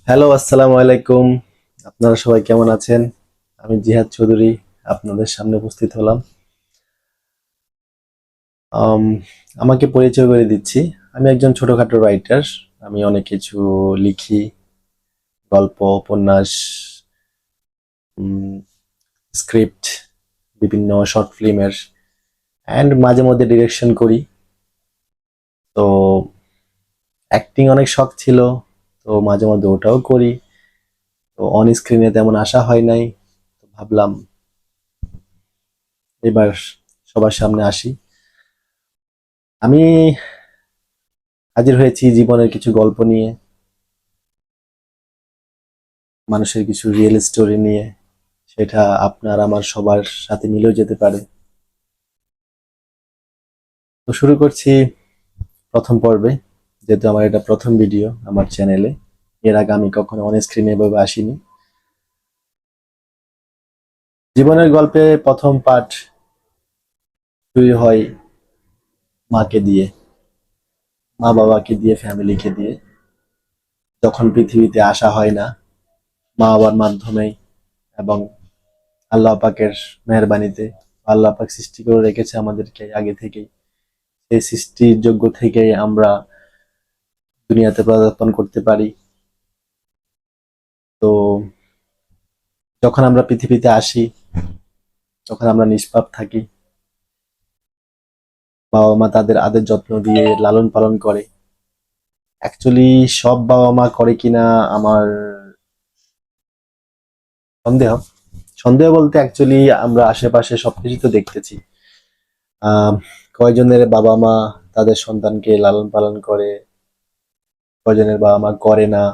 Hello, আসসালামু আলাইকুম। আপনারা সবাই কেমন আছেন? আমি জিহাদ চৌধুরী আপনাদের সামনে উপস্থিত হলাম। আম, আমাকে পরিচয় করে দিচ্ছি। আমি একজন ছোটখাটো রাইটার। আমি অনেক কিছু লিখি, গল্প, উপন্যাস, স্ক্রিপ্ট, বিভিন্ন শর্ট ফিল্মের অ্যান্ড মাঝে মধ্যে ডিরেকশন করি। তো অ্যাক্টিং অনেক শখ ছিল, তো মাঝে মধ্যে ওটাও করি। তো অন স্ক্রিনে তেমন আসা হয় নাই, তো ভাবলাম এবার সবার সামনে আসি। আমি হাজির হয়েছি জীবনের কিছু গল্প নিয়ে, মানুষের কিছু রিয়েল স্টোরি নিয়ে। সেটা আপনার আমার সবার সাথে মিলেও যেতে পারে। তো শুরু করছি প্রথম পর্বে। যেহেতু আমার এটা প্রথম ভিডিও আমার চ্যানেলে, এর আগে আমি কখনো অন স্ক্রিনে এভাবে আসিনি। জীবনের গল্পে প্রথম পার্ট শুরু হয় মাকে দিয়ে, মা বাবাকে দিয়ে, ফ্যামিলিকে দিয়ে। যখন পৃথিবীতে আসা হয় না, মা বাবার মাধ্যমেই এবং আল্লাহ পাকের মেহেরবানিতে, আল্লাহ পাক সৃষ্টি করে রেখেছে আমাদেরকে আগে থেকেই। সেই সৃষ্টির যোগ্য থেকেই আমরা দুনিয়াতে পদার্পণ করতে পারি। তো যখন আমরা পৃথিবীতে আসি, তখন আমরা নিষ্পাপ থাকি। বাবা মা তাদের আদর যত্ন দিয়ে লালন পালন করে। অ্যাকচুয়ালি সব বাবা মা করে কিনা আমার সন্দেহ। সন্দেহ বলতে অ্যাকচুয়ালি আমরা আশেপাশে সবকিছু তো দেখতেছি। আহ কয়জনের বাবা মা তাদের সন্তানকে লালন পালন করে, কয়জনের বাবা মা করে না।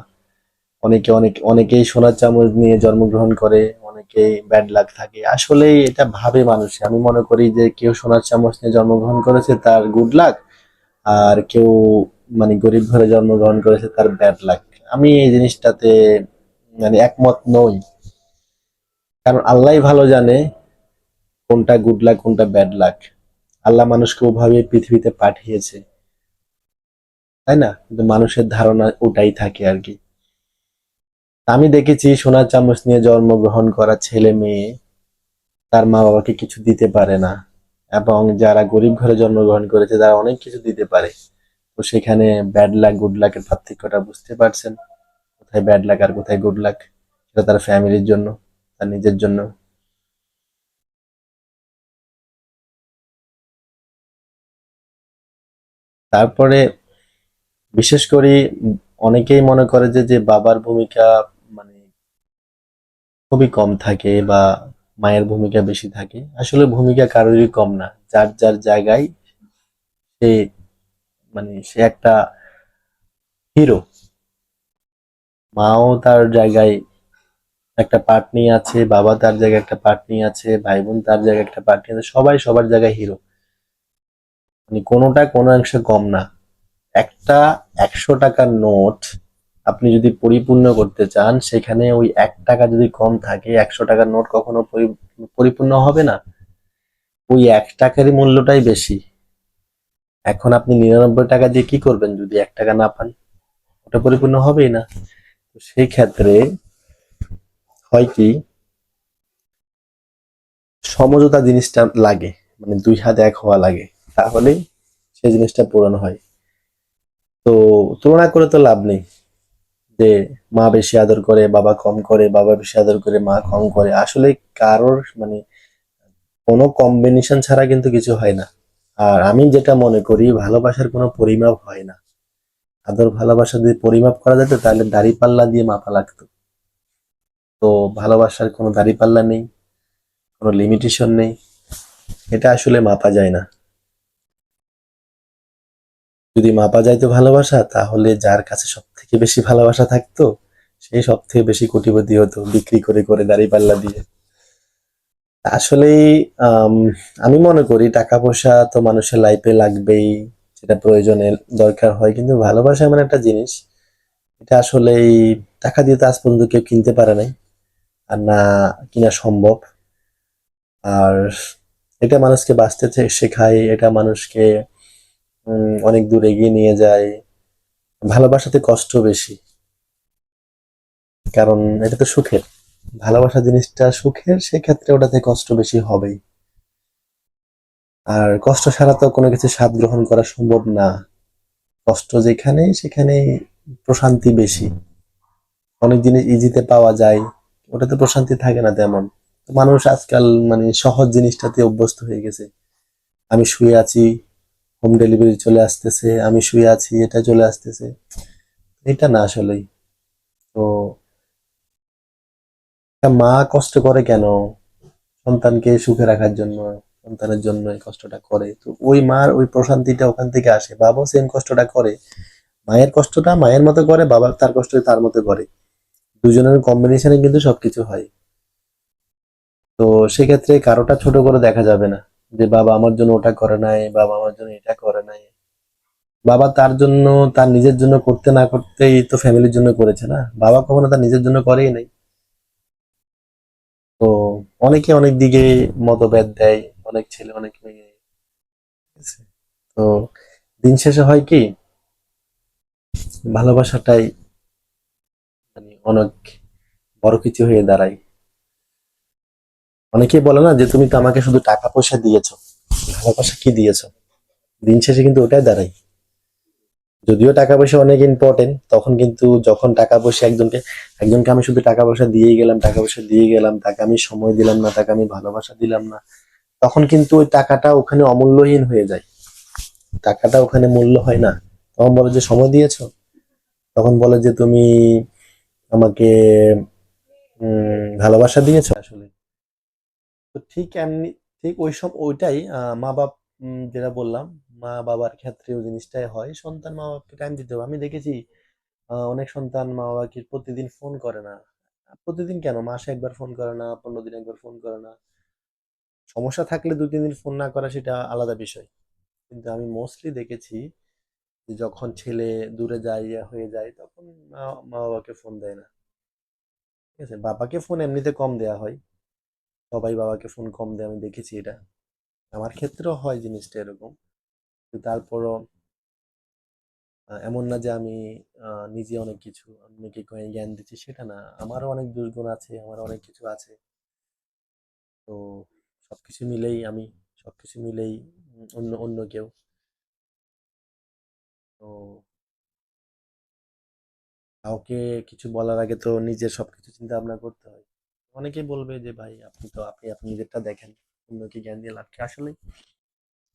অনেকেই সোনার চামচ নিয়ে জন্মগ্রহণ করে, অনেকেই ব্যাড লাক থাকে। আসলে এটা ভাবে মানুষে। আমি মনে করি যে কেউ সোনার চামচ নিয়ে জন্মগ্রহণ করেছে তার গুড লাক, আর কেউ মানে গরিব ঘরে জন্মগ্রহণ করেছে তার ব্যাড লাক। আমি এই জিনিসটাতে মানে একমত নই। কারণ আল্লাহই ভালো জানে কোনটা গুড লাক কোনটা ব্যাড লাক। আল্লাহ মানুষকে ওভাবে পৃথিবীতে পাঠিয়েছে, তাই না? কিন্তু মানুষের ধারণা ওটাই থাকে আর কি। আমি দেখেছি সোনার চামচ নিয়ে জন্মগ্রহণ করা ছেলে মেয়ে তার মা বাবাকে কিছু দিতে পারে না, এবং যারা গরিব ঘরে জন্মগ্রহণ করেছে তারা অনেক কিছু দিতে পারে। তো সেখানে ব্যাড লাক গুড লাকের পার্থক্যটা বুঝতে পারছেন, কোথায় ব্যাড লাক আর কোথায় গুড লাক। সেটা তার ফ্যামিলির জন্য, তার নিজের জন্য। তারপরে বিশেষ করে অনেকেই মনে করে যে যে বাবার ভূমিকা মানে খুবই কম থাকে বা মায়ের ভূমিকা বেশি থাকে। আসলে ভূমিকা কারোরই কম না, যার যার জায়গায় সে সে একটা হিরো। মাও তার জায়গায় একটা পার্ট নিয়ে আছে, বাবা তার জায়গায় একটা পার্ট নিয়ে আছে, ভাই বোন তার জায়গায় একটা পার্ট নিয়ে আছে, সবাই সবার জায়গায় হিরো। কোনোটা কোনো অংশে কম না। একটা 100 টাকার নোট আপনি যদি পরিপূর্ণ করতে চান, সেখানে ওই 1 টাকা যদি কম থাকে, 100 টাকার নোট কখনো পরিপূর্ণ হবে না। ওই 1 টাকারই মূল্যটাই বেশি। এখন আপনি 99 টাকা দিয়ে কি করবেন যদি 1 টাকা না পান? ওটা পরিপূর্ণ হবেই না। তো সেই ক্ষেত্রে হয় কি, সমঝোতা জিনিসটা লাগে, দুই হাত এক হওয়া লাগে, তাহলেই সেই জিনিসটা পূরণ হয়। তো তুলনা করে তো লাভ নেই যে মা বেশি আদর করে বাবা কম করে, বাবা বেশি আদর করে মা কম করে। আসলে কারোর কোনো কম্বিনেশন ছাড়া কিন্তু কিছু হয় না। আর আমি যেটা মনে করি, ভালোবাসার কোনো পরিমাপ হয় না। আদর ভালোবাসা যদি পরিমাপ করা যেত তাহলে দাঁড়িপাল্লা দিয়ে মাপা লাগতো। তো ভালোবাসার কোনো দাঁড়িপাল্লা নেই, কোনো লিমিটেশন নেই। এটা আসলে মাপা যায় না। যদি মাপা যাইতো ভালোবাসা, তাহলে যার কাছে সব থেকে বেশি ভালোবাসা থাকতো সেই সব থেকে বেশি কোটিপতি হতো বিক্রি করে করে দাঁড়িপাল্লা দিয়ে। আসলেই আম, আমি মনে করি টাকা পয়সা তো মানুষের লাইফে লাগবেই, যেটা প্রয়োজনের দরকার হয়। কিন্তু ভালোবাসা এমন একটা জিনিস, এটা আসলেই টাকা দিয়ে তো আজ পর্যন্ত কেউ কিনতে পারে নাই, আর না কিনা সম্ভব। আর এটা মানুষকে বাঁচতে শেখায়, এটা মানুষকে অনেক দূর এগিয়ে নিয়ে যায়। ভালোবাসাতে কষ্ট বেশি। কারণ এটা তো সুখের। ভালোবাসা জিনিসটা সুখের, সেক্ষেত্রে ওটাতে কষ্ট বেশি হবেই। আর কষ্ট ছাড়া তো কোনো কিছু স্বাদ গ্রহণ করা সম্ভব না। কষ্ট যেখানে সেখানেই প্রশান্তি বেশি। অনেক জিনিস ইজিতে পাওয়া যায়, ওটাতে প্রশান্তি থাকে না তেমন। তো মানুষ আজকাল মানে সহজ জিনিসটাতে অভ্যস্ত হয়ে গেছে। আমি শুয়ে আছি, হোম ডেলিভারি চলে আসতেছে, আমি শুয়ে আছি, এটা চলে আসতেছে। এটা না আসলেই। তো একটা মা কষ্ট করে কেন? সন্তানকে সুখে রাখার জন্য, সন্তানের জন্য এই কষ্টটা করে। তো ওই মার ওই প্রশান্তিটা ওখান থেকে আসে। বাবাও সেম কষ্টটা করে। মায়ের কষ্টটা মায়ের মতো করে, বাবা তার কষ্ট তার মতো করে। দুজনের কম্বিনেশনে কিন্তু সবকিছু হয়। তো সেক্ষেত্রে কারোটা ছোট করে দেখা যাবে না, যে বাবা আমার জন্য ওটা করে নাই, বাবা আমার জন্য এটা করে নাই। বাবা তার জন্য, তার নিজের জন্য করতে না করতেই তো ফ্যামিলির জন্য করেছে না। বাবা কখনো তার নিজের জন্য করেই নাই। তো অনেকে অনেক দিকে মতভেদ দেয়, অনেক ছেলে অনেক মেয়ে, ঠিক আছে? তো দিন শেষে হয় কি, ভালোবাসাটাই মানে অনেক বড় কিছু হয়ে দাঁড়ায়। অনেকেই বলে না যে তুমি তো আমাকে শুধু টাকা পয়সা দিয়েছো, ভালোবাসা কি দিয়েছো? দিন শেষে কিন্তু ওটাই দাঁড়ায়। যদিও টাকা পয়সা অনেক ইম্পর্টেন্ট, তখন কিন্তু যখন টাকা পয়সা একজনকে, একজনকে আমি শুধু টাকা পয়সা দিয়ে গেলাম, টাকা পয়সা দিয়ে গেলাম, তাকে আমি সময় দিলাম না, তাকে আমি ভালোবাসা দিলাম না, তখন কিন্তু ওই টাকাটা ওখানে অমূল্যহীন হয়ে যায়। টাকাটা ওখানে মূল্য হয় না। তখন বলে যে সময় দিয়েছো, তখন বলে যে তুমি আমাকে ভালোবাসা দিয়েছো আসলে। তো ঠিক এমনি, ঠিক ওই সব ওইটাই মা বাপ, যেটা বললাম, মা বাবার ক্ষেত্রেও জিনিসটাই হয়। সন্তান মা বাবাকে টাইম দিতে হবে। আমি দেখেছি অনেক সন্তান মা বাবাকে প্রতিদিন ফোন করে না। প্রতিদিন কেন, মাসে একবার ফোন করে না, 15 দিন একবার ফোন করে না। সমস্যা থাকলে 2-3 দিন ফোন না করা সেটা আলাদা বিষয়। কিন্তু আমি মোস্টলি দেখেছি যে যখন ছেলে দূরে যায়, ইয়া হয়ে যায়, তখন মা মা বাবাকে ফোন দেয় না। ঠিক আছে, বাবাকে ফোন এমনিতে কম দেয়া হয়। সবাই বাবাকে ফোন কম দেয়, আমি দেখেছি এটা। আমার ক্ষেত্রেও হয় জিনিসটা এরকম। কিন্তু তারপরও এমন না যে আমি নিজে অনেক কিছু অন্যকে কয়ে জ্ঞান দিচ্ছি, সেটা না। আমারও অনেক দুর্গুণ আছে, আমার অনেক কিছু আছে। তো সবকিছু মিলেই আমি, সবকিছু মিলেই অন্য অন্য কেউ। তো কাউকে কিছু বলার আগে তো নিজের সবকিছু চিন্তা ভাবনা করতে হয়। অনেকেই বলবে যে ভাই আপনি তো, আপনি নিজেরটা দেখেন, অন্যকে জ্ঞান দিয়ে লাভ কি? আসলে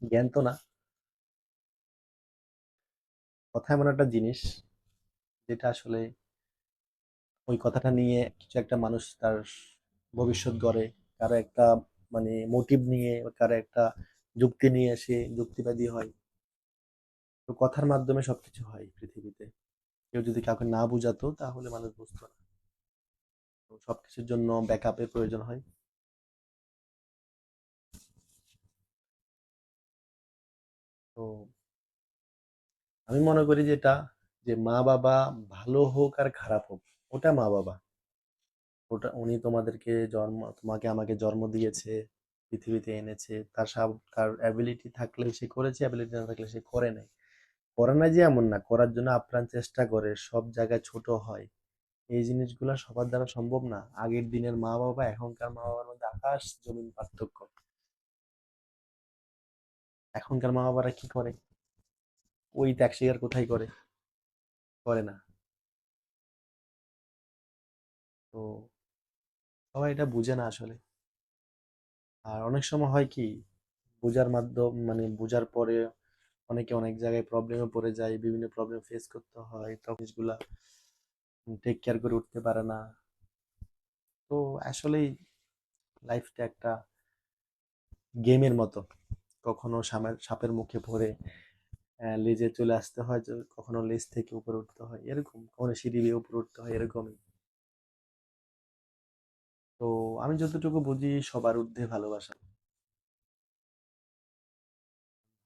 জ্ঞান তো না, কথা এমন একটা জিনিস যেটা আসলে ওই কথাটা নিয়ে কিছু একটা মানুষ তার ভবিষ্যৎ গড়ে, কারো একটা মানে মোটিভ নিয়ে, কারো একটা যুক্তি নিয়ে সে যুক্তিবাদী হয়। তো কথার মাধ্যমে সবকিছু হয় পৃথিবীতে। কেউ যদি কাউকে না বুঝাতো তাহলে মানুষ বুঝতো না। তো সবকিছুর জন্য ব্যাকআপের প্রয়োজন হয়। তো আমি মনে করি যেটা, যে মা বাবা ভালো হোক আর খারাপ হোক, ওটা মা বাবা। ওটা উনি তোমাদেরকে জন্ম, তোমাকে আমাকে জন্ম দিয়েছে, পৃথিবীতে এনেছে। তার অ্যাবিলিটি থাকলে সে করেছে, অ্যাবিলিটি না থাকলে সে করে নাই। করে না যে এমন না, করার জন্য আপ্রাণ চেষ্টা করে, সব জায়গায় ছোট হয়। এই জিনিসগুলো সবার দ্বারা সম্ভব না। আগের দিনের মা বাবা এখনকার মা বাবার মধ্যে আকাশ জমিন পার্থক্য। এখনকার মা বাবারা কি করে? ওই ত্যাগ স্বীকার কোথায় করে? করে না। তো সবাই এটা বুঝে না আসলে। আর অনেক সময় হয় কি, বোঝার মাধ্যম মানে বোঝার পরে অনেকে অনেক জায়গায় প্রবলেমে পড়ে যায়, বিভিন্ন প্রবলেম ফেস করতে হয়, তখন জিনিসগুলা টেক কেয়ার করে উঠতে পারে না। তো আসলেই লাইফটা একটা গেমের মতো। কখনো সাপের মুখে পড়ে লেজে চলে আসতে হয়, কখনো লেজ থেকে উপরে উঠতে হয়, এরকম কখনো সিঁড়ি বেয়ে উপরে উঠতে হয়, এরকমই। তো আমি যতটুকু বুঝি, সবার ঊর্ধ্বে ভালোবাসা।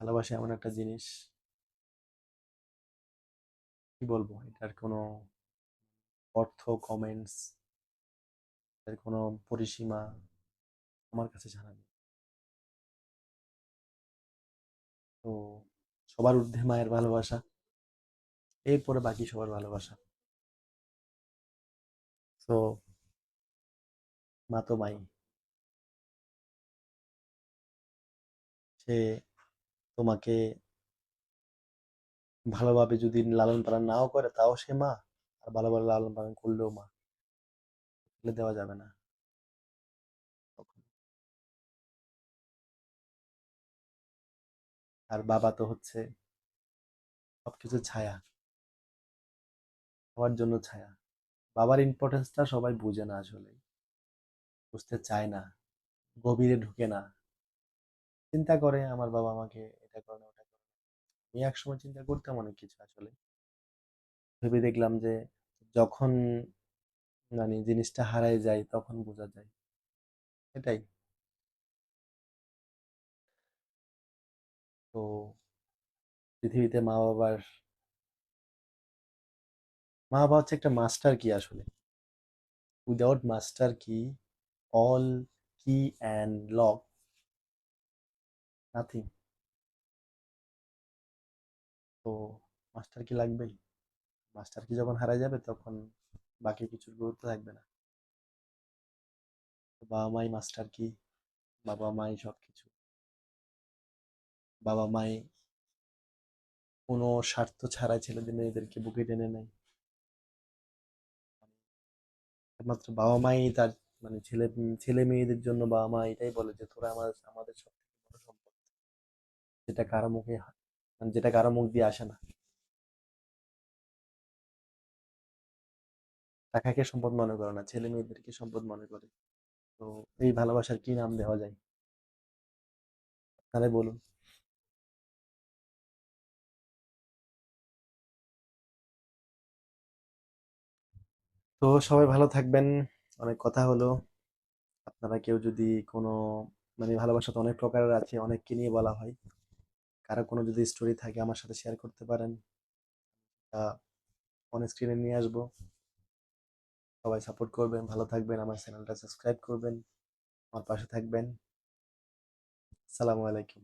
ভালোবাসা এমন একটা জিনিস, কি বলবো, এটার কোনো অর্থ, কমেন্টস, এর কোনো পরিসীমা আমার কাছে জানা নেই। তো সবার ঊর্ধ্বে মায়ের ভালোবাসা, এরপরে বাকি সবার ভালোবাসা। তো মা তো মাই, সে তোমাকে ভালোভাবে যদি লালন পালন নাও করে তাও সে মা, আর ভালোভাবে লালন পালন করলেও মা, ফেলে দেওয়া যাবে না কখনো। আর বাবা তো হচ্ছে সবকিছু ছায়া, সবার জন্য ছায়া। বাবার ইম্পর্টেন্সটা সবাই বুঝে না আসলে, বুঝতে চায় না, গভীরে ঢুকে না। চিন্তা করে আমার বাবা আমাকে এটা করে না ওটা করে না। আমি একসময় চিন্তা করতাম অনেক কিছু আসলে, ভেবে দেখলাম যে যখন মানে জিনিসটা হারায় যায় তখন বোঝা যায়। এটাই। তো পৃথিবীতে মা বাবা হচ্ছে একটা মাস্টার কি আসলে। উইদাউট মাস্টার কি, অল কি অ্যান্ড লক, নাথিং। তো মাস্টার কি লাগবেই। মাস্টার কি যখন হারায় যাবে তখন বাকি কিছুর গুরুত্ব থাকবে না। তো বাবা মাই মাস্টার কি, বাবা মাই সবকিছু। বাবা মাই কোনো স্বার্থ ছাড়াই ছেলেদের মেয়েদেরকে বুকে টেনে নেয়। একমাত্র বাবা মাই তার মানে ছেলে মেয়েদের জন্য বাবা মা এটাই বলে যে তোরা আমাদের সব থেকে বড় সম্পদ। যেটা কারো মুখে মানে যেটা কারো মুখ দিয়ে আসে না। টাকাকে সম্পদ মনে করে না, ছেলে মেয়েদেরকে সম্পদ মনে করে। তো এই ভালোবাসার কি নাম দেওয়া যায়, তাহলে বলুন। তো সবাই ভালো থাকবেন। অনেক কথা হলো। আপনারা কেউ যদি কোনো মানে ভালোবাসা তো অনেক প্রকারের আছে, অনেককে নিয়ে বলা হয়। কারো কোনো যদি স্টোরি থাকে আমার সাথে শেয়ার করতে পারেন, অন স্ক্রিনে নিয়ে আসবো। সবাই সাপোর্ট করবেন, ভালো থাকবেন, আমার চ্যানেলটা সাবস্ক্রাইব করবেন, আমার পাশে থাকবেন। আসসালামু আলাইকুম।